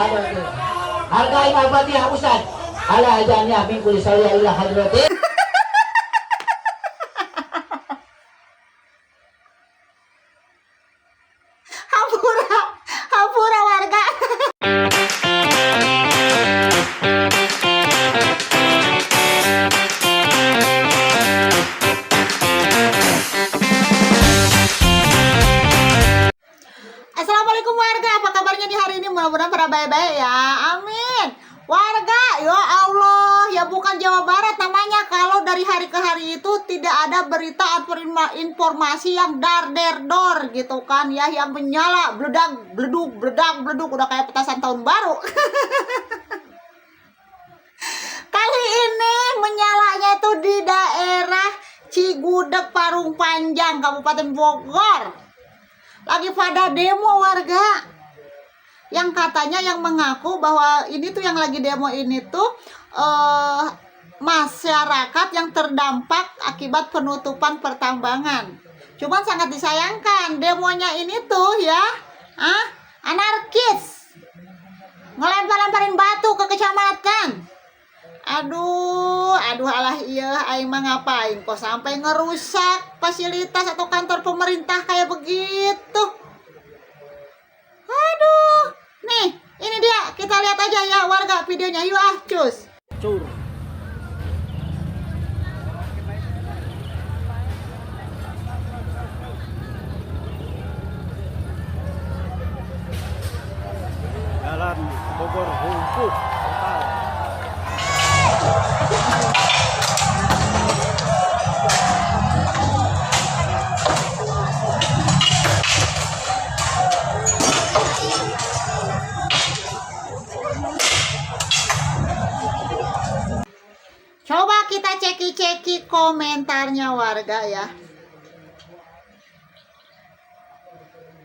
Hargai mabati ya Ustaz. Ala ajani abin kuli sallallahu ila hadratin. Hampura, hampura warga. Assalamualaikum warga, apa kabarnya di hari ini? Mudah-mudahan pada baik-baik ya, amin. Warga, ya Allah, ya bukan Jawa Barat namanya kalau dari hari ke hari itu tidak ada berita atau informasi yang dar-der-dor gitu kan ya, yang menyala, bledak, bleduk, bledak, bleduk, udah kayak petasan tahun baru. Kali ini menyalanya itu di daerah Cigudeg, Parung Panjang, Kabupaten Bogor. Lagi pada demo warga, yang katanya yang mengaku bahwa ini tuh yang lagi demo ini tuh masyarakat yang terdampak akibat penutupan pertambangan. Cuman sangat disayangkan demonya ini tuh ya anarkis, ngelempar-lemparin batu ke kecamatan. Aduh alah iya, aing mah ngapain kok sampai ngerusak fasilitas atau kantor pemerintah kayak begitu. Aduh, nih ini dia, kita lihat aja ya warga videonya, yuk cus. Cur. Jalan Bogor lumpuh total. Coba kita ceki-ceki komentarnya warga ya.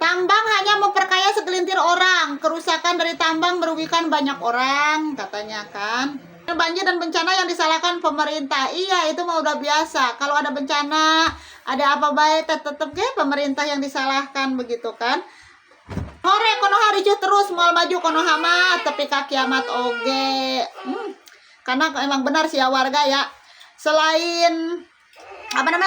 Tambang hanya memperkaya segelintir orang, kerusakan dari tambang merugikan banyak orang, katanya kan. Banjir dan bencana yang disalahkan pemerintah. Iya, itu mah udah biasa. Kalau ada bencana, ada apa baik, tetep pemerintah yang disalahkan begitu kan. Hore kono harijo terus moal maju kono hama tepi ka kiamat oge. Karena emang benar sih ya warga ya, selain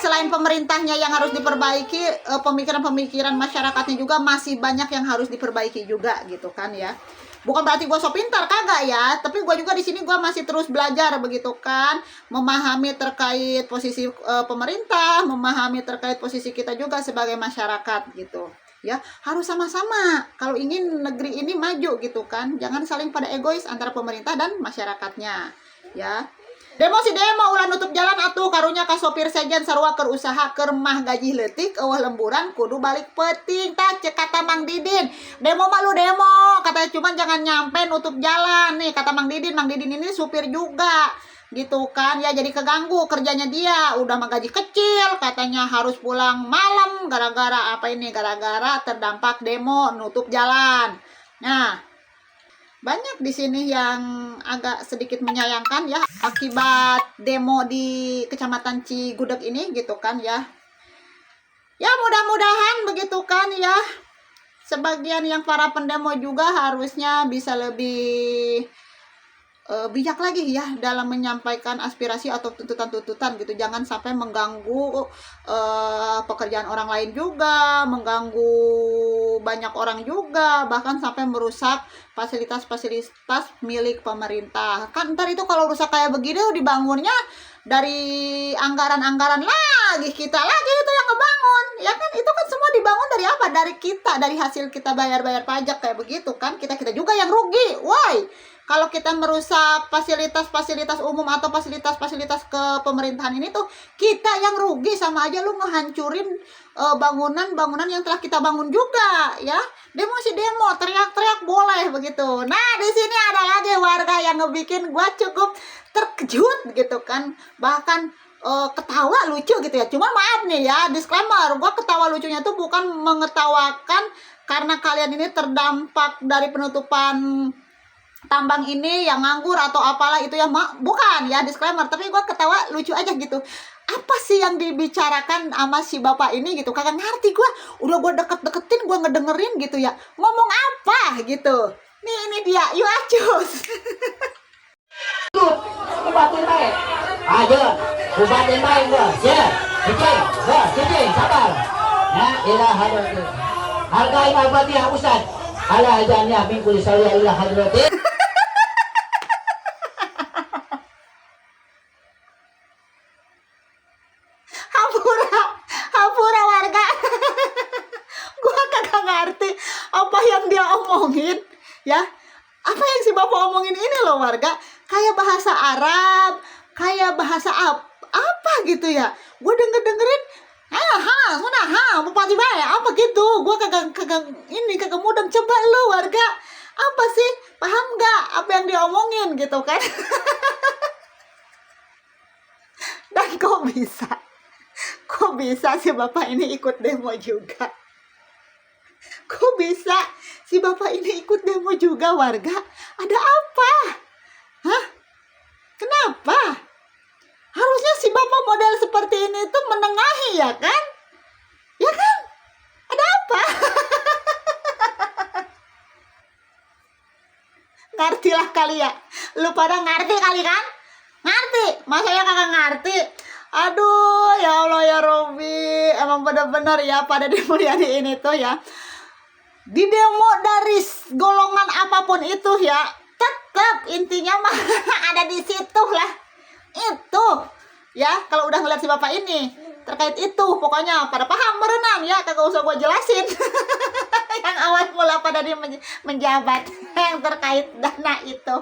selain pemerintahnya yang harus diperbaiki, pemikiran-pemikiran masyarakatnya juga masih banyak yang harus diperbaiki juga gitu kan ya. Bukan berarti gue so pintar, kagak ya, tapi gue juga di sini gue masih terus belajar begitu kan, memahami terkait posisi pemerintah, memahami terkait posisi kita juga sebagai masyarakat gitu ya. Harus sama-sama kalau ingin negeri ini maju gitu kan, jangan saling pada egois antara pemerintah dan masyarakatnya ya. Demo si demo ulah nutup jalan atuh karunya ka sopir sejen sarua keur usaha keur mah gaji leutik eueuh lemburan kudu balik peuting tah cek kata Mang Didin. Demo mah lu demo, katanya cuman jangan nyampe nutup jalan nih kata Mang Didin. Mang Didin ini supir juga gitu kan ya, jadi keganggu kerjanya dia, udah mah gaji kecil katanya harus pulang malam gara-gara apa ini, gara-gara terdampak demo nutup jalan. Nah, banyak di sini yang agak sedikit menyayangkan ya akibat demo di Kecamatan Cigudeg ini gitu kan ya. Ya mudah-mudahan begitu kan ya, sebagian yang para pendemo juga harusnya bisa lebih bijak lagi ya dalam menyampaikan aspirasi atau tuntutan-tuntutan gitu. Jangan sampai mengganggu pekerjaan orang lain juga, mengganggu banyak orang juga, bahkan sampai merusak fasilitas-fasilitas milik pemerintah. Kan ntar itu kalau rusak kayak begini dibangunnya dari anggaran-anggaran lagi, kita lagi itu yang ngebangun ya kan. Itu kan semua dibangun dari apa? Dari kita, dari hasil kita bayar-bayar pajak kayak begitu kan. Kita juga yang rugi. Woi, kalau kita merusak fasilitas-fasilitas umum atau fasilitas-fasilitas kepemerintahan ini tuh kita yang rugi, sama aja lu ngehancurin bangunan-bangunan yang telah kita bangun juga ya. Demo sih demo, teriak-teriak boleh begitu. Nah, di sini ada lagi warga yang ngebikin gua cukup terkejut gitu kan. Bahkan ketawa lucu gitu ya. Cuma maaf nih ya, disclaimer, gua ketawa lucunya tuh bukan mengetawakan karena kalian ini terdampak dari penutupan tambang ini yang nganggur atau apalah itu ya, bukan ya, disclaimer. Tapi gue ketawa lucu aja gitu. Apa sih yang dibicarakan sama si bapak ini gitu, kagak ngerti gue. Udah gue deket-deketin, gue ngedengerin gitu ya, ngomong apa gitu. Nih ini dia, yuk acus. Kubatin baik. Ayo, kubatin baik gua. Ya, cicing, sabar. Ya, ilah hadratin. Hargai mabati ya Ustaz. Ala ajannya min kulli salih ilah hadratin. Hampura warga. Gua kagak ngerti apa yang dia omongin, ya. Apa yang si bapak omongin ini loh warga, kayak bahasa Arab, kayak bahasa apa gitu ya. Gue dengerin, bupati baik, apa gitu. Gue kagak mudeng. Coba lo warga, apa sih, paham nggak apa yang dia omongin gitu kan? Dan kok bisa si bapak ini ikut demo juga? Kok bisa si bapak ini ikut demo juga warga? Ada apa? Hah? Kenapa? Harusnya si bapak model seperti ini tuh menengahi ya kan? Ya kan? Ada apa? Ngertilah kali ya. Lu pada ngerti kali kan? Ngerti? Masa ya kagak ngerti? Aduh, ya Allah ya Robi. Emang benar-benar ya pada dimulyani ini tuh ya. Di demo dari golongan apapun itu ya, tetap intinya mah ada di situ lah. Itu ya, kalau udah ngeliat si bapak ini terkait itu pokoknya pada paham berenang ya, kagak usah gue jelasin. Yang awal mula pada dia menjabat yang terkait dana itu.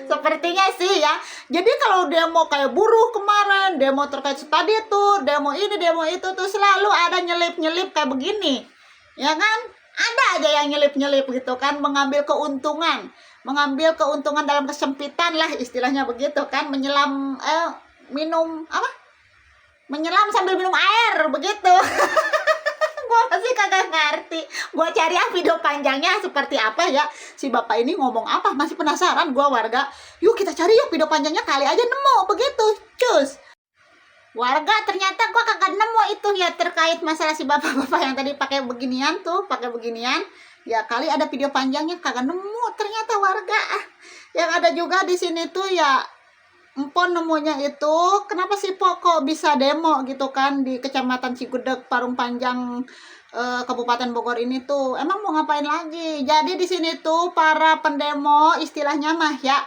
Sepertinya sih ya. Jadi kalau demo kayak buruh kemarin, demo terkait study tour, demo ini, demo itu tuh selalu ada nyelip-nyelip kayak begini. Ya kan? Ada aja yang nyelip-nyelip gitu kan, mengambil keuntungan dalam kesempitan lah istilahnya begitu kan, menyelam sambil minum air begitu. Gua masih kagak ngerti. Gua cari video panjangnya seperti apa ya si bapak ini ngomong apa, masih penasaran gua warga. Yuk kita cari yuk video panjangnya, kali aja nemu begitu. Cus. Warga, ternyata gua kagak nemu itu ya terkait masalah si bapak-bapak yang tadi pakai beginian. Ya kali ada video panjangnya, kagak nemu ternyata warga. Yang ada juga di sini tuh ya empon nemunya itu, kenapa sih kok bisa demo gitu kan di Kecamatan Cigudeg, Parung Panjang, Kabupaten Bogor ini tuh. Emang mau ngapain lagi? Jadi di sini tuh para pendemo istilahnya mah ya,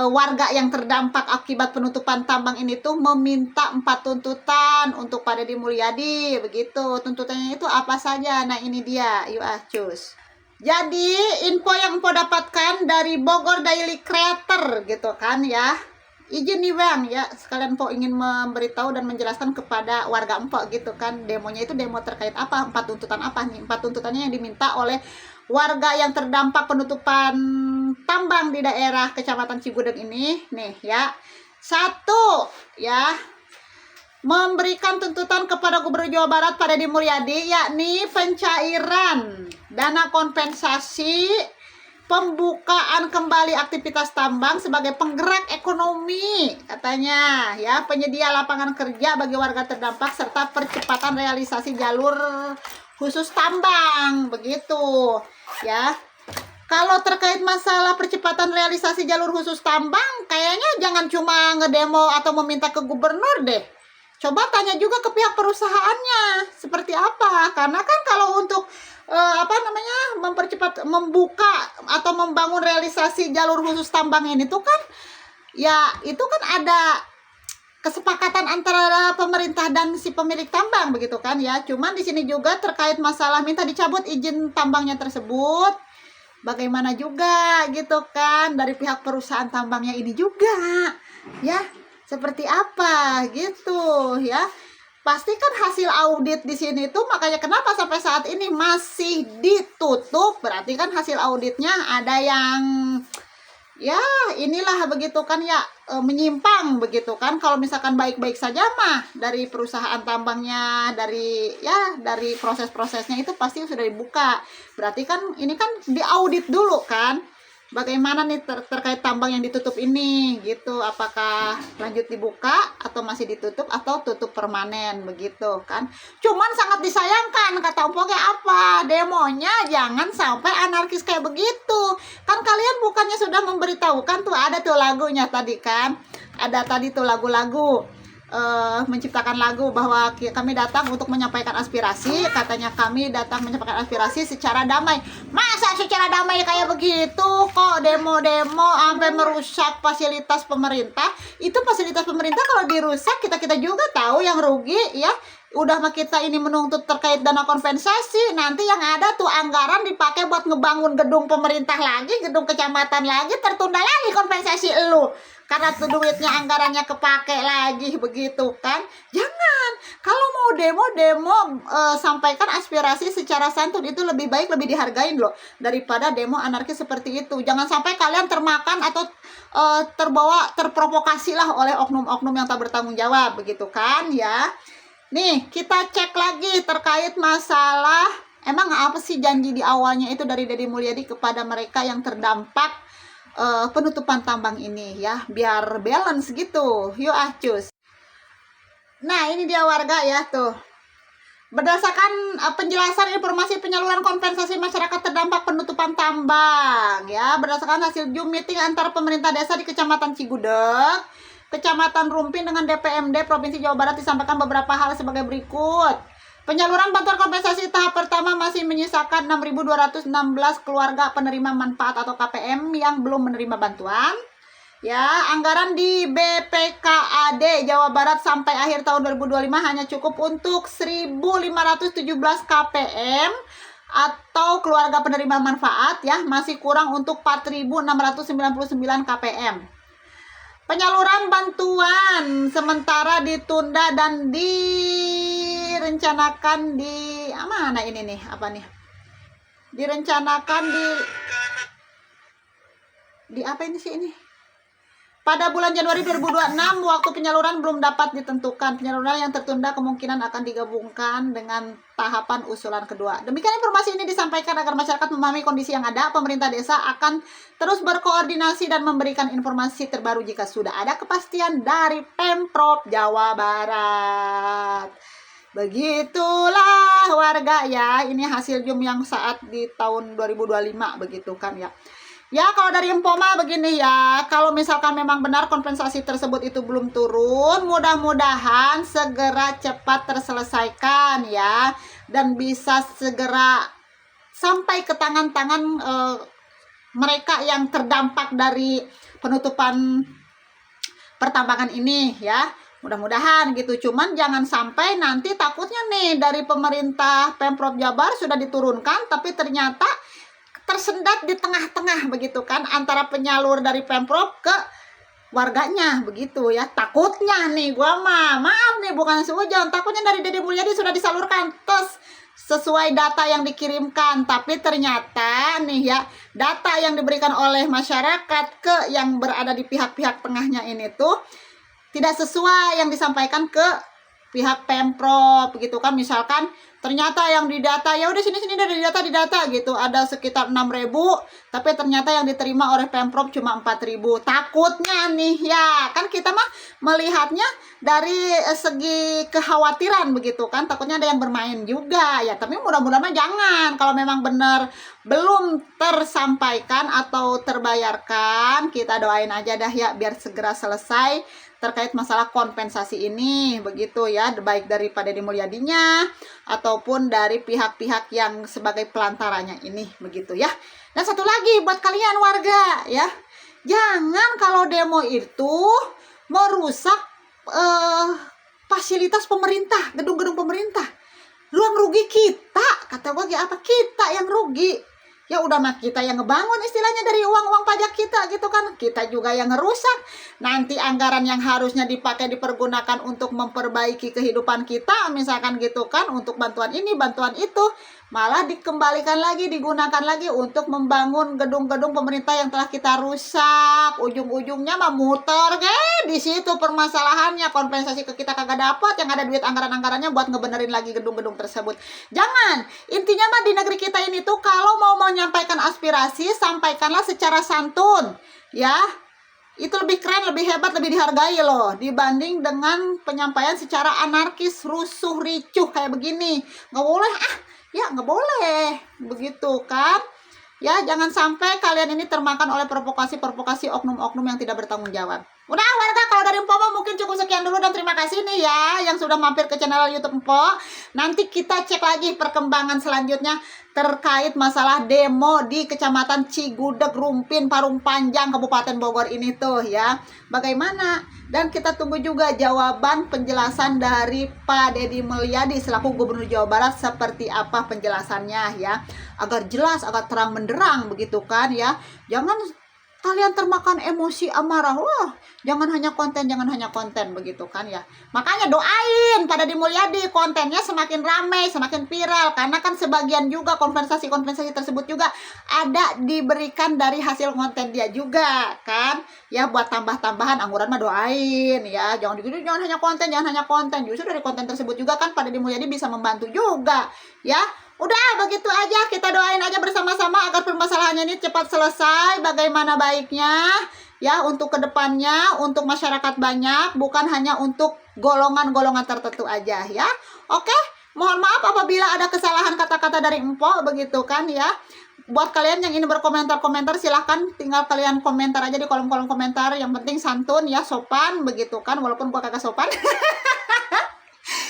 warga yang terdampak akibat penutupan tambang ini tuh meminta 4 tuntutan untuk Pak Deddy Mulyadi begitu. Tuntutannya itu apa saja? Nah ini dia, yuk acus. Jadi info yang Empo dapatkan dari Bogor Daily Creator gitu kan ya. Izin nih bang ya, sekalian Empo ingin memberitahu dan menjelaskan kepada warga Empo gitu kan. Demonya itu demo terkait apa? 4 tuntutan apa nih? 4 tuntutannya yang diminta oleh warga yang terdampak penutupan tambang di daerah Kecamatan Cigudeg ini nih ya. 1 ya, memberikan tuntutan kepada Gubernur Jawa Barat Pak Deddy Mulyadi, yakni pencairan dana kompensasi pembukaan kembali aktivitas tambang sebagai penggerak ekonomi katanya ya, penyedia lapangan kerja bagi warga terdampak serta percepatan realisasi jalur khusus tambang begitu ya. Kalau terkait masalah percepatan realisasi jalur khusus tambang, kayaknya jangan cuma ngedemo atau meminta ke gubernur deh. Coba tanya juga ke pihak perusahaannya seperti apa. Karena kan kalau untuk membuka atau membangun realisasi jalur khusus tambang ini tuh kan ya, itu kan ada kesepakatan antara pemerintah dan si pemilik tambang begitu kan ya. Cuman di sini juga terkait masalah minta dicabut izin tambangnya tersebut. Bagaimana juga gitu kan dari pihak perusahaan tambangnya ini juga ya, seperti apa gitu ya. Pasti kan hasil audit di sini tuh, makanya kenapa sampai saat ini masih ditutup, berarti kan hasil auditnya ada yang ya inilah begitu kan ya, menyimpang begitu kan. Kalau misalkan baik-baik saja mah dari perusahaan tambangnya, dari proses-prosesnya itu pasti sudah dibuka. Berarti kan ini kan diaudit dulu kan. bagaimana nih terkait tambang yang ditutup ini gitu, apakah lanjut dibuka atau masih ditutup atau tutup permanen begitu kan. Cuman sangat disayangkan kata Empoge apa, demonya jangan sampai anarkis kayak begitu kan. Kalian bukannya sudah memberitahukan tuh, ada tuh lagunya tadi kan, ada tadi tuh lagu-lagu menciptakan lagu bahwa kami datang untuk menyampaikan aspirasi, katanya kami datang menyampaikan aspirasi secara damai. Masa secara damai kayak begitu kok demo-demo sampai merusak fasilitas pemerintah? Itu fasilitas pemerintah kalau dirusak kita juga tahu yang rugi ya. Udah mah kita ini menuntut terkait dana kompensasi, nanti yang ada tuh anggaran dipakai buat ngebangun gedung pemerintah lagi, gedung kecamatan lagi, tertunda lagi kompensasi elu karena tuh duitnya anggarannya kepake lagi begitu kan. Jangan, kalau mau demo sampaikan aspirasi secara santun, itu lebih baik, lebih dihargain loh daripada demo anarkis seperti itu. Jangan sampai kalian termakan atau terbawa, terprovokasi lah oleh oknum-oknum yang tak bertanggung jawab begitu kan ya. Nih, kita cek lagi terkait masalah emang apa sih janji di awalnya itu dari Deddy Mulyadi kepada mereka yang terdampak penutupan tambang ini ya, biar balance gitu. Yuk cus. Nah, ini dia warga ya tuh. Berdasarkan penjelasan informasi penyaluran kompensasi masyarakat terdampak penutupan tambang ya, berdasarkan hasil Zoom meeting antara pemerintah desa di Kecamatan Cigudeg, Kecamatan Rumpin dengan DPMD Provinsi Jawa Barat, disampaikan beberapa hal sebagai berikut. Penyaluran bantuan kompensasi tahap pertama masih menyisakan 6.216 keluarga penerima manfaat atau KPM yang belum menerima bantuan. Ya, anggaran di BPKAD Jawa Barat sampai akhir tahun 2025 hanya cukup untuk 1.517 KPM atau keluarga penerima manfaat ya, masih kurang untuk 4.699 KPM. Penyaluran bantuan sementara ditunda dan direncanakan mana ini nih, apa nih? Direncanakan di apa ini sih ini? Pada bulan Januari 2026, waktu penyaluran belum dapat ditentukan. Penyaluran yang tertunda kemungkinan akan digabungkan dengan tahapan usulan kedua. Demikian informasi ini disampaikan agar masyarakat memahami kondisi yang ada. Pemerintah desa akan terus berkoordinasi dan memberikan informasi terbaru jika sudah ada kepastian dari Pemprov Jawa Barat. Begitulah warga ya. Ini hasil Zoom yang saat di tahun 2025 begitu kan ya. Ya, kalau dari Empoma begini ya, kalau misalkan memang benar kompensasi tersebut itu belum turun, mudah-mudahan segera cepat terselesaikan ya, dan bisa segera sampai ke tangan-tangan mereka yang terdampak dari penutupan pertambangan ini ya. Mudah-mudahan gitu. Cuman jangan sampai nanti takutnya nih dari pemerintah Pemprov Jabar sudah diturunkan, tapi ternyata tersendat di tengah-tengah begitu kan, antara penyalur dari Pemprov ke warganya begitu ya. Takutnya nih gua maaf nih bukan seujon, takutnya dari Deddy Mulyadi sudah disalurkan terus sesuai data yang dikirimkan, tapi ternyata nih ya, data yang diberikan oleh masyarakat ke yang berada di pihak-pihak tengahnya ini tuh tidak sesuai yang disampaikan ke pihak Pemprov begitu kan. Misalkan ternyata yang didata ya udah sini dari data gitu ada sekitar 6.000, tapi ternyata yang diterima oleh Pemprov cuma 4.000. Takutnya nih ya kan, kita mah melihatnya dari segi kekhawatiran begitu kan, takutnya ada yang bermain juga ya. Tapi mudah-mudahan mah jangan, kalau memang benar belum tersampaikan atau terbayarkan, kita doain aja dah ya biar segera selesai terkait masalah kompensasi ini begitu ya, baik daripada Deddy Mulyadinya ataupun dari pihak-pihak yang sebagai pelantaranya ini begitu ya. Dan satu lagi buat kalian warga ya, jangan kalau demo itu merusak fasilitas pemerintah, gedung-gedung pemerintah. Ruang rugi kita, kata gue apa, kita yang rugi. Ya udah mah kita yang ngebangun istilahnya dari uang-uang pajak kita gitu kan. Kita juga yang ngerusak. Nanti anggaran yang harusnya dipakai dipergunakan untuk memperbaiki kehidupan kita misalkan gitu kan, untuk bantuan ini, bantuan itu, malah dikembalikan lagi, digunakan lagi untuk membangun gedung-gedung pemerintah yang telah kita rusak. Ujung-ujungnya mah muter di situ permasalahannya. Kompensasi ke kita kagak dapat, yang ada duit anggaran-anggarannya buat ngebenerin lagi gedung-gedung tersebut. Jangan, intinya mah di negeri kita ini tuh kalau mau menyampaikan aspirasi, sampaikanlah secara santun, ya. Itu lebih keren, lebih hebat, lebih dihargai loh dibanding dengan penyampaian secara anarkis, rusuh, ricuh kayak begini. Nggak boleh, ya nggak boleh begitu kan. Ya, jangan sampai kalian ini termakan oleh provokasi-provokasi oknum-oknum yang tidak bertanggung jawab. Udah warga, kalau dari Empo mungkin cukup sekian dulu, dan terima kasih nih ya yang sudah mampir ke channel YouTube Empo. Nanti kita cek lagi perkembangan selanjutnya terkait masalah demo di Kecamatan Cigudeg, Rumpin, Parung Panjang, Kabupaten Bogor ini tuh ya. Bagaimana? Dan kita tunggu juga jawaban penjelasan dari Pak Deddy Mulyadi selaku Gubernur Jawa Barat seperti apa penjelasannya ya. Agar jelas, agar terang benderang begitu kan ya. Jangan kalian termakan emosi amarah. Wah, jangan hanya konten begitu kan ya. Makanya doain pada Deddy Mulyadi kontennya semakin ramai, semakin viral, karena kan sebagian juga kompensasi tersebut juga ada diberikan dari hasil konten dia juga kan. Ya buat tambah-tambahan angguran mah doain ya. Jangan hanya konten, justru dari konten tersebut juga kan pada Deddy Mulyadi bisa membantu juga ya. Udah begitu aja, kita doain aja bersama-sama agar permasalahannya ini cepat selesai. Bagaimana baiknya ya untuk kedepannya, untuk masyarakat banyak, bukan hanya untuk golongan-golongan tertentu aja ya. Oke, mohon maaf apabila ada kesalahan kata-kata dari Empo begitu kan ya. Buat kalian yang ingin berkomentar-komentar, silahkan tinggal kalian komentar aja di kolom-kolom komentar. Yang penting santun ya, sopan begitu kan, walaupun gua kagak sopan.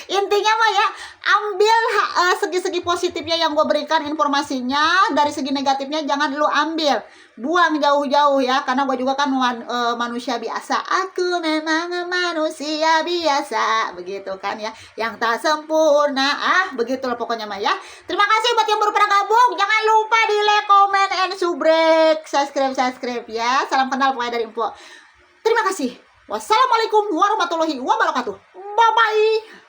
Intinya mah ya, ambil segi-segi positifnya yang gue berikan informasinya, dari segi negatifnya jangan lu ambil, buang jauh-jauh ya, karena gue juga kan manusia biasa. Aku memang manusia biasa, begitu kan ya, yang tak sempurna, begitulah pokoknya mah ya. Terima kasih buat yang baru pernah gabung, jangan lupa di like, comment, and subrek, subscribe ya. Salam kenal pokoknya dari Empo. Terima kasih. Wassalamualaikum warahmatullahi wabarakatuh. Bye-bye.